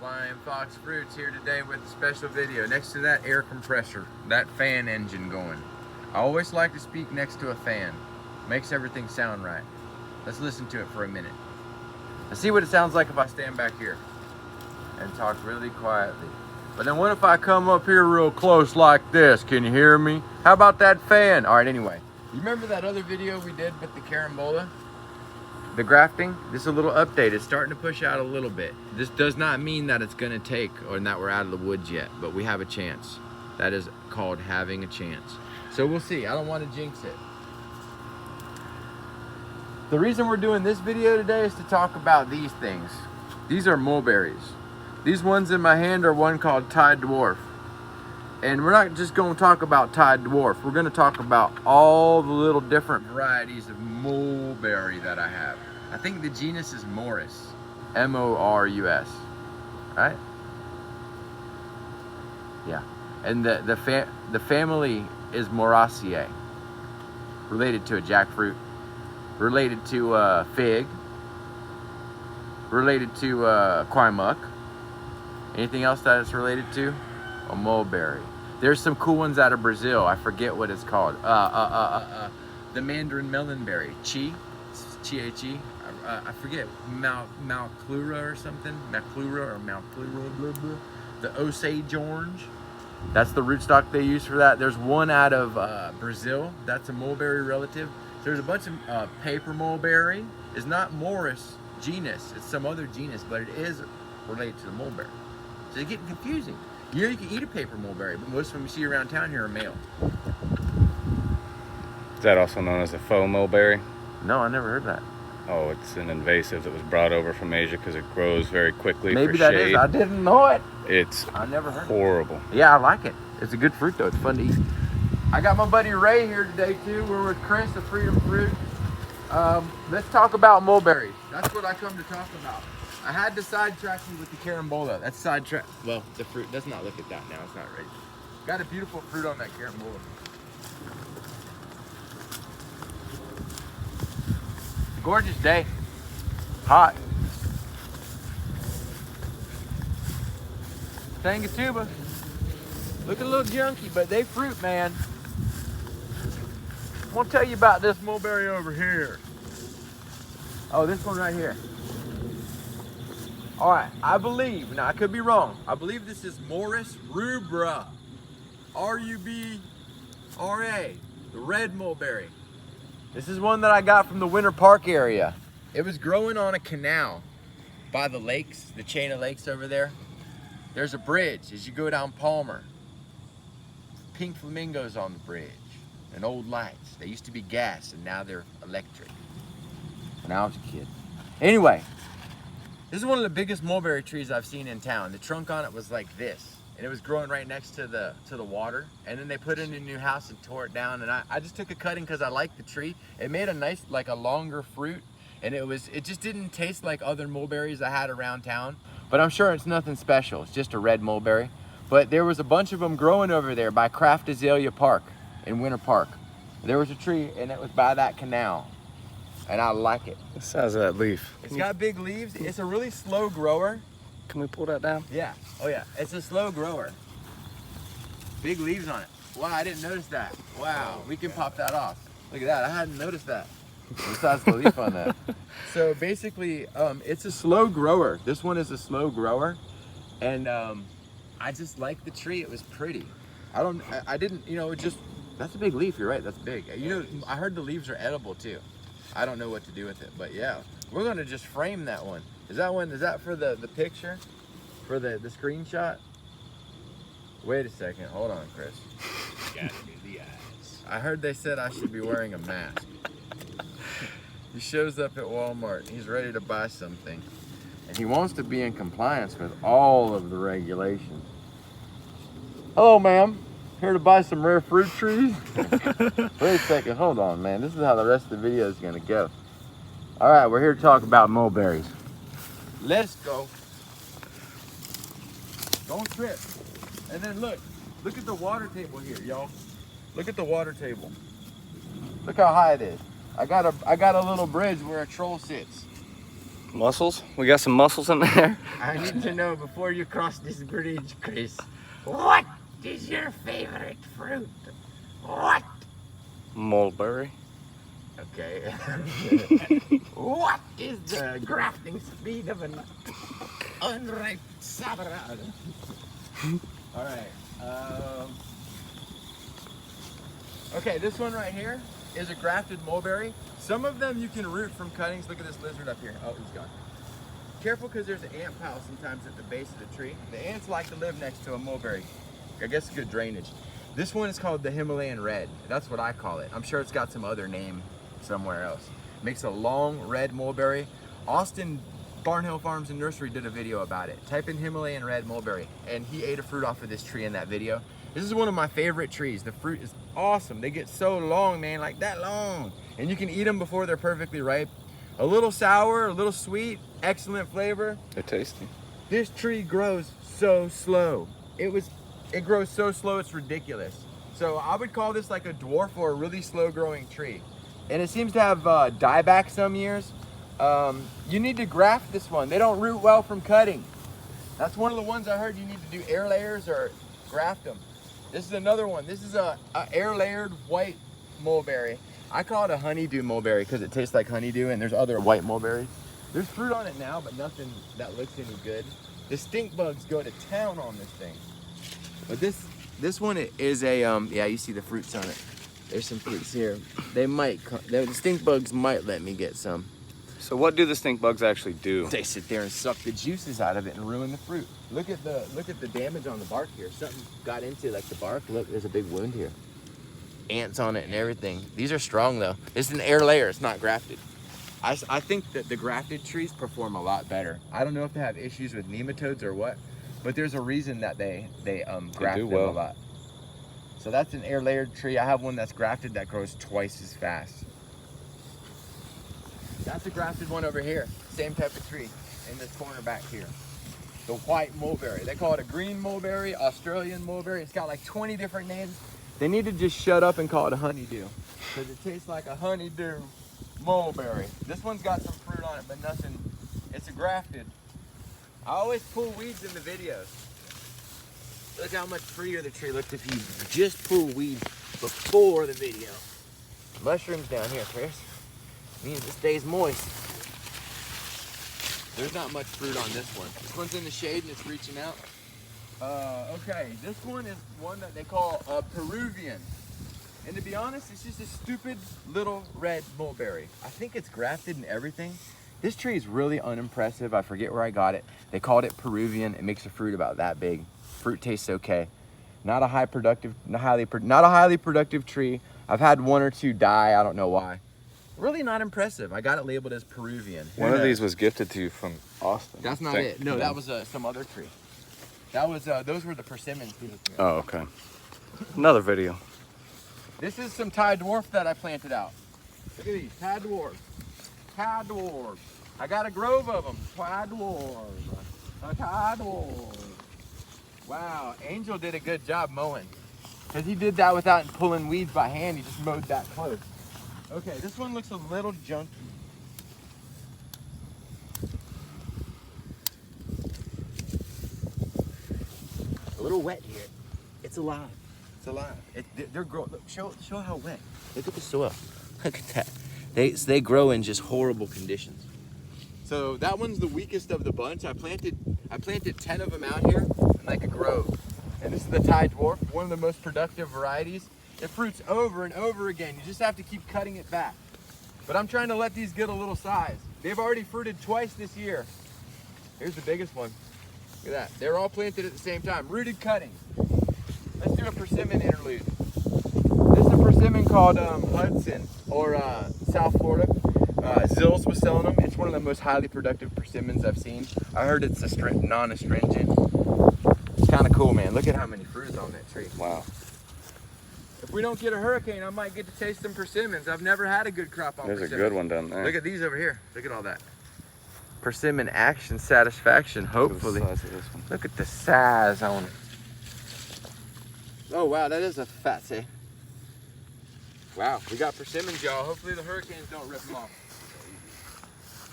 Flying Fox Fruits here today with a special video. Next to that air compressor, that fan engine going. I always like to speak next to a fan. Makes everything sound right. Let's listen to it for a minute. Let's see what it sounds like if I stand back here and talk really quietly. But then what if I come up here real close like this? Can you hear me? How about that fan? All right, anyway. You remember that other video we did with the carambola? The grafting? This is a little update. It's starting to push out a little bit. This does not mean that it's gonna take or that we're out of the woods yet, but we have a chance. That is called having a chance. So we'll see. I don't want to jinx it. The reason we're doing this video today is to talk about these things. These are mulberries. These ones in my hand are one called Tide Dwarf. And we're not just going to talk about Tide Dwarf. We're going to talk about all the little different varieties of mulberry that I have. I think the genus is Morus. M-O-R-U-S. Right? Yeah. And the family is Moraceae. Related to a jackfruit. Related to fig. Related to quinmuck. Anything else that it's related to? A mulberry. There's some cool ones out of Brazil. I forget what it's called. The Mandarin melonberry. Chi-E. I forget. Malclura or something. Malclura or Malclura. Blah, blah. The Osage orange. That's the rootstock they use for that. There's one out of Brazil. That's a mulberry relative. There's a bunch of paper mulberry. It's not Morus genus. It's some other genus, but it is related to the mulberry. So it's getting confusing. You know, you can eat a paper mulberry, but most of them you see around town here are male. Is that also known as a faux mulberry? No, I never heard that. Oh, it's an invasive that was brought over from Asia because it grows very quickly. Maybe for that shade. is. I didn't know it. I never heard horrible. It. Yeah, I like it. It's a good fruit though. It's fun to eat. I got my buddy Ray here today too. We're with Chris of Freedom Fruit. Let's talk about mulberries. That's what I come to talk about. I had to sidetrack you with the carambola. That's sidetrack. Well, the fruit. Let's not look at that now. It's not ready. Got a beautiful fruit on that carambola. Gorgeous day. Hot. Tangatuba. Look a little junky, but they fruit, man. I'm gonna tell you about this mulberry over here. Oh, this one right here. All right, I believe, now I could be wrong. I believe this is Morus rubra. R-U-B-R-A, the red mulberry. This is one that I got from the Winter Park area. It was growing on a canal by the lakes, the chain of lakes over there. There's a bridge as you go down Palmer. Pink flamingos on the bridge and old lights. They used to be gas and now they're electric. When I was a kid. Anyway, this is one of the biggest mulberry trees I've seen in town. The trunk on it was like this, and it was growing right next to the water. And then they put it in a new house and tore it down. And I just took a cutting because I liked the tree. It made a nice, like a longer fruit, and it just didn't taste like other mulberries I had around town. But I'm sure it's nothing special. It's just a red mulberry. But there was a bunch of them growing over there by Craft Azalea Park in Winter Park. There was a tree, and it was by that canal. And I like it. The size of that leaf. It's got big leaves. It's a really slow grower. Can we pull that down? Yeah. Oh yeah. It's a slow grower. Big leaves on it. Wow, I didn't notice that. Wow, we can pop that off. Look at that. I hadn't noticed that. Besides the leaf on that. So basically, it's a slow grower. This one is a slow grower, and I just like the tree. It was pretty. I didn't. You know, it just. That's a big leaf. You're right. That's big. You know, I heard the leaves are edible too. I don't know what to do with it, but yeah, we're gonna just frame that one. Is that for the picture? For the screenshot? Wait a second, hold on, Chris. Gotta do the eyes. I heard they said I should be wearing a mask. He shows up at Walmart, he's ready to buy something. And he wants to be in compliance with all of the regulations. Hello, ma'am. Here to buy some rare fruit trees? Wait a second, hold on, man. This is how the rest of the video is gonna go. All right, we're here to talk about mulberries. Let's go. Don't trip. And then look at the water table here, y'all. Look at the water table. Look how high it is. I got a little bridge where a troll sits. Mussels? We got some mussels in there. I need to know before you cross this bridge, Chris. What is your favorite fruit? What? Mulberry. Okay. What is the grafting speed of an unripe sabarad? All right. Okay, this one right here is a grafted mulberry. Some of them you can root from cuttings. Look at this lizard up here. Oh, he's gone. Careful, because there's an ant pile sometimes at the base of the tree. The ants like to live next to a mulberry. I guess good drainage. This one is called the Himalayan red. That's what I call it. I'm sure it's got some other name somewhere else. Makes a long red mulberry. Austin Barnhill Farms and Nursery did a video about it. Type in Himalayan red mulberry, and he ate a fruit off of this tree in that video. This is one of my favorite trees. The fruit is awesome. They get so long, man, like that long. And you can eat them before they're perfectly ripe. A little sour, a little sweet, excellent flavor. They're tasty. This tree grows so slow. It grows so slow, it's ridiculous. So I would call this like a dwarf or a really slow growing tree. And it seems to have dieback some years. You need to graft this one. They don't root well from cutting. That's one of the ones I heard you need to do air layers or graft them. This is another one. This is a air layered white mulberry. I call it a honeydew mulberry because it tastes like honeydew, and there's other white mulberries. There's fruit on it now, but nothing that looks any good. The stink bugs go to town on this thing. But this one is a, yeah, you see the fruits on it. There's some fruits here. The stink bugs might let me get some. So what do the stink bugs actually do? They sit there and suck the juices out of it and ruin the fruit. Look at the damage on the bark here. Something got into like the bark. Look, there's a big wound here. Ants on it and everything. These are strong though. It's an air layer, it's not grafted. I think that the grafted trees perform a lot better. I don't know if they have issues with nematodes or what, but there's a reason that they graft them a lot. So that's an air layered tree. I have one that's grafted that grows twice as fast. That's a grafted one over here. Same type of tree in this corner back here. The white mulberry. They call it a green mulberry, Australian mulberry. It's got like 20 different names. They need to just shut up and call it a honeydew, because it tastes like a honeydew mulberry. This one's got some fruit on it, but nothing. It's a grafted. I always pull weeds in the videos. Look how much freer the tree looks if you just pull weeds before the video. Mushrooms down here, Chris. Means it stays moist. There's not much fruit on this one. This one's in the shade and it's reaching out. Okay, this one is one that they call Peruvian. And to be honest, it's just a stupid little red mulberry. I think it's grafted and everything. This tree is really unimpressive. I forget where I got it. They called it Peruvian. It makes a fruit about that big. Fruit tastes okay. Not a highly productive tree. I've had one or two die. I don't know why. Really not impressive. I got it labeled as Peruvian. One of these was gifted to you from Austin. That's not it. No, that was some other tree. That was those were the persimmons. Oh, okay. Another video. This is some Thai dwarf that I planted out. Look at these Thai dwarf. Thai dwarf. I got a grove of them. Thai dwarf. A Thai dwarf. Wow, Angel did a good job mowing, because he did that without pulling weeds by hand. He just mowed that close. Okay, this one looks a little junky. A little wet here. It's alive. It's alive. They're growing. Look, show how wet. Look at the soil. Look at that. They grow in just horrible conditions. So that one's the weakest of the bunch. I planted 10 of them out here in like a grove. And this is the Thai dwarf, one of the most productive varieties. It fruits over and over again. You just have to keep cutting it back. But I'm trying to let these get a little size. They've already fruited twice this year. Here's the biggest one. Look at that. They're all planted at the same time. Rooted cuttings. Let's do a persimmon interlude. This is a persimmon called Hudson, or South Florida. Zills was selling them. It's one of the most highly productive persimmons I've seen. I heard it's non-astringent. It's kind of cool, man. Look at how many fruit is on that tree. Wow. If we don't get a hurricane, I might get to taste some persimmons. I've never had a good crop on persimmons. There's a good one down there. Look at these over here. Look at all that. Persimmon action satisfaction, hopefully. Look at the size on it. Oh, wow, that is a fatsy. Wow, we got persimmons, y'all. Hopefully the hurricanes don't rip them off.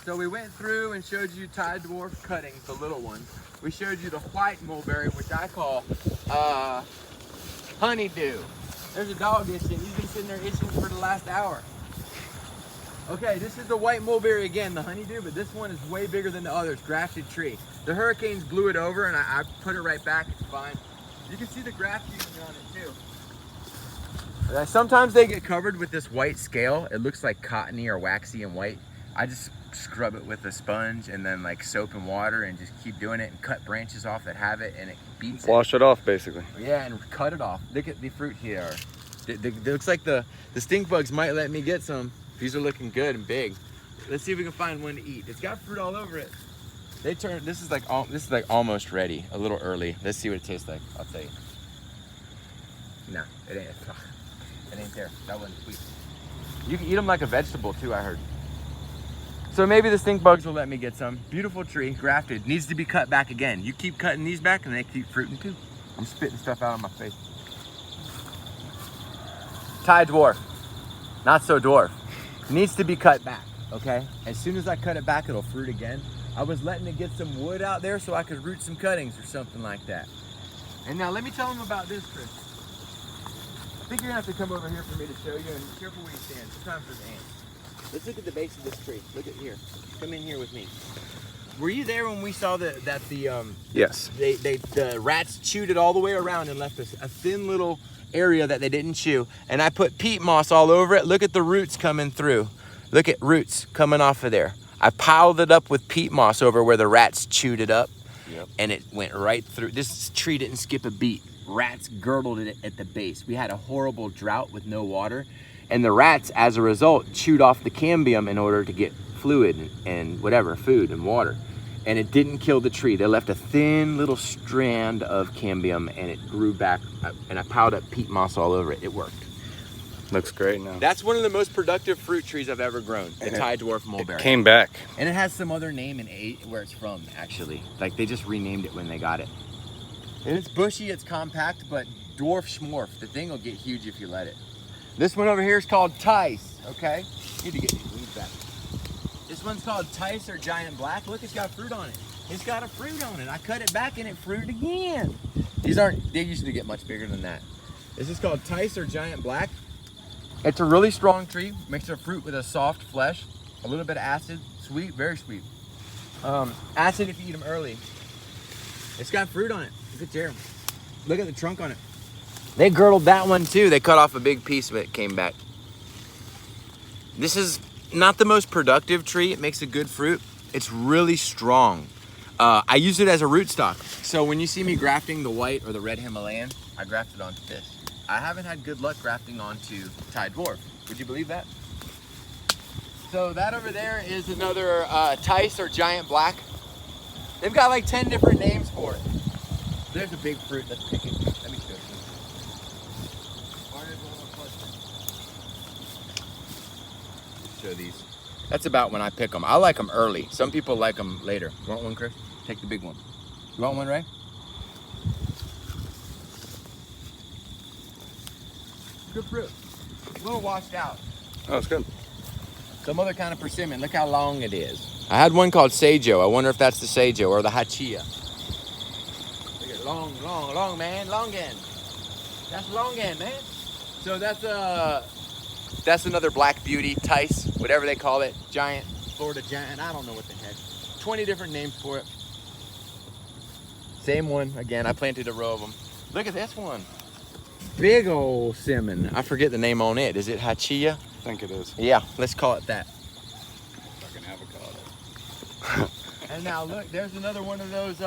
So we went through and showed you Thai dwarf cuttings, the little ones. We showed you the white mulberry, which I call honeydew. There's a dog itching. He's been sitting there itching for the last hour. Okay, this is the white mulberry again, the honeydew, but this one is way bigger than the others, grafted tree. The hurricanes blew it over and I put it right back, it's fine. You can see the graft using on it too. Sometimes they get covered with this white scale. It looks like cottony or waxy and white. I just scrub it with a sponge and then like soap and water and just keep doing it and cut branches off that have it and it beats it. Wash it off basically. Yeah, and cut it off. Look at the fruit here. It looks like the stink bugs might let me get some. These are looking good and big. Let's see if we can find one to eat. It's got fruit all over it. This is like almost ready, a little early. Let's see what it tastes like. I'll tell you. No, it ain't. It ain't there. That wasn't sweet. You can eat them like a vegetable too, I heard. So maybe the stink bugs will let me get some. Beautiful tree, grafted. Needs to be cut back again. You keep cutting these back and they keep fruiting too. I'm spitting stuff out of my face. Thai dwarf. Not so dwarf. Needs to be cut back, okay? As soon as I cut it back, it'll fruit again. I was letting it get some wood out there so I could root some cuttings or something like that. And now let me tell them about this, Chris. I think you're gonna have to come over here for me to show you, and be careful where you stand. Sometimes there's ants. Let's look at the base of this tree. Look at here. Come in here with me. Were you there when we saw that the Yes. the rats chewed it all the way around and left us a thin little area that they didn't chew, and I put peat moss all over it. Look at the roots coming through. Look at roots coming off of there. I piled it up with peat moss over where the rats chewed it up. Yep. And it went right through. This tree didn't skip a beat. Rats girdled it at the base. We had a horrible drought with no water, and the rats, as a result, chewed off the cambium in order to get fluid and whatever, food and water. And it didn't kill the tree. They left a thin little strand of cambium and it grew back, and I piled up peat moss all over it. It worked. Looks great now. That's one of the most productive fruit trees I've ever grown, the Thai dwarf mulberry. It came back. And it has some other name in where it's from, actually. Like they just renamed it when they got it. And it's bushy, it's compact, but dwarf schmorf. The thing will get huge if you let it. This one over here is called Tice, okay? Need to get these leaves back. This one's called Tice or Giant Black. Look, it's got fruit on it. It's got a fruit on it. I cut it back and it fruited again. They usually get much bigger than that. This is called Tice or Giant Black. It's a really strong tree. Makes a fruit with a soft flesh, a little bit of acid, sweet, very sweet. Acid if you eat them early. It's got fruit on it. Look at there. Look at the trunk on it. They girdled that one too. They cut off a big piece of it, came back. This is not the most productive tree. It makes a good fruit. It's really strong. I use it as a rootstock. So when you see me grafting the white or the red Himalayan, I grafted onto this. I haven't had good luck grafting onto Thai dwarf. Would you believe that? So that over there is another Tice or Giant Black. They've got like 10 different names for it. There's a big fruit. Let's pick it. Let me show you. Show these. That's about when I pick them. I like them early. Some people like them later. You want one, Chris? Take the big one. You want one, Ray? Good fruit. A little washed out. Oh, it's good. Some other kind of persimmon. Look how long it is. I had one called Seijo. I wonder if that's the Seijo or the Hachia. Look at long, man. Longan. That's longan, man. So that's another black beauty, Tice, whatever they call it. Giant, Florida giant. I don't know what the heck. 20 different names for it. Same one. Again, I planted a row of them. Look at this one. Big old cinnamon. I forget the name on it. Is it Hachia? I think it is. Yeah, let's call it that. Fucking avocado. And now look, there's another one of those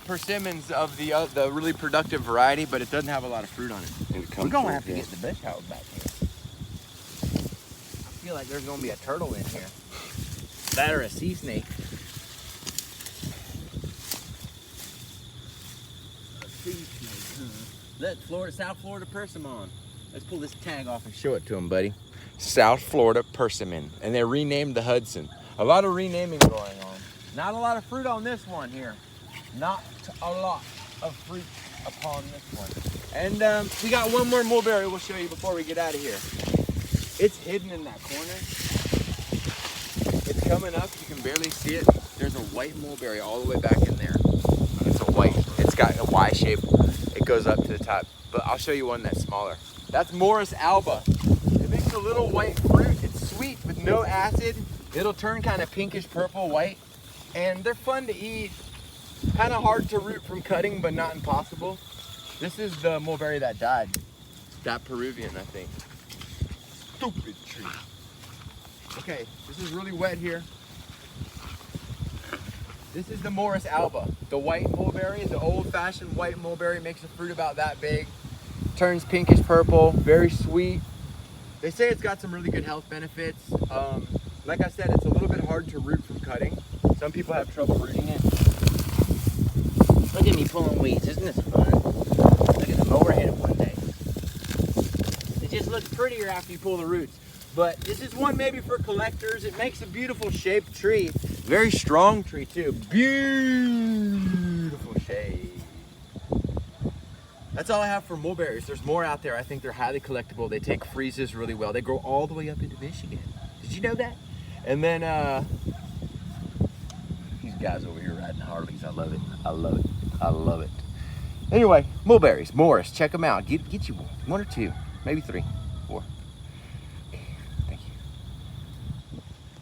persimmons of the really productive variety, but it doesn't have a lot of fruit on it. We're gonna have to get the bush hog back here. I feel like there's gonna be a turtle in here. That or a sea snake. A sea snake, huh? Look, South Florida Persimmon. Let's pull this tag off and show it to them, buddy. South Florida Persimmon. And they renamed the Hudson. A lot of renaming going on. Not a lot of fruit on this one here. Not a lot of fruit upon this one. And we got one more mulberry we'll show you before we get out of here. It's hidden in that corner. It's coming up, you can barely see it. There's a white mulberry all the way back in there. It's a white, it's got a Y shape. It goes up to the top, but I'll show you one that's smaller. That's Morus alba. It makes a little white fruit. It's sweet with no acid. It'll turn kind of pinkish purple white, and they're fun to eat. Kind of hard to root from cutting, but not impossible. This is the mulberry that died. That Peruvian, I think. Stupid tree. Okay, this is really wet here. This is the Morus alba, the white mulberry, the old-fashioned white mulberry. Makes a fruit about that big. Turns pinkish purple, very sweet. They say it's got some really good health benefits. Like I said, it's a little bit hard to root from cutting. Some people have trouble rooting it. Look at me pulling weeds, isn't this fun? Look at the mower hit it one day. It just looks prettier after you pull the roots. But this is one maybe for collectors. It makes a beautiful shaped tree. Very strong tree too. Beautiful shade. That's all I have for mulberries. There's more out there. I think they're highly collectible. They take freezes really well. They grow all the way up into Michigan. Did you know that? And then these guys over here riding Harleys. I love it. I love it. I love it. Anyway, mulberries, Morus. Check them out. Get you one or two, maybe three.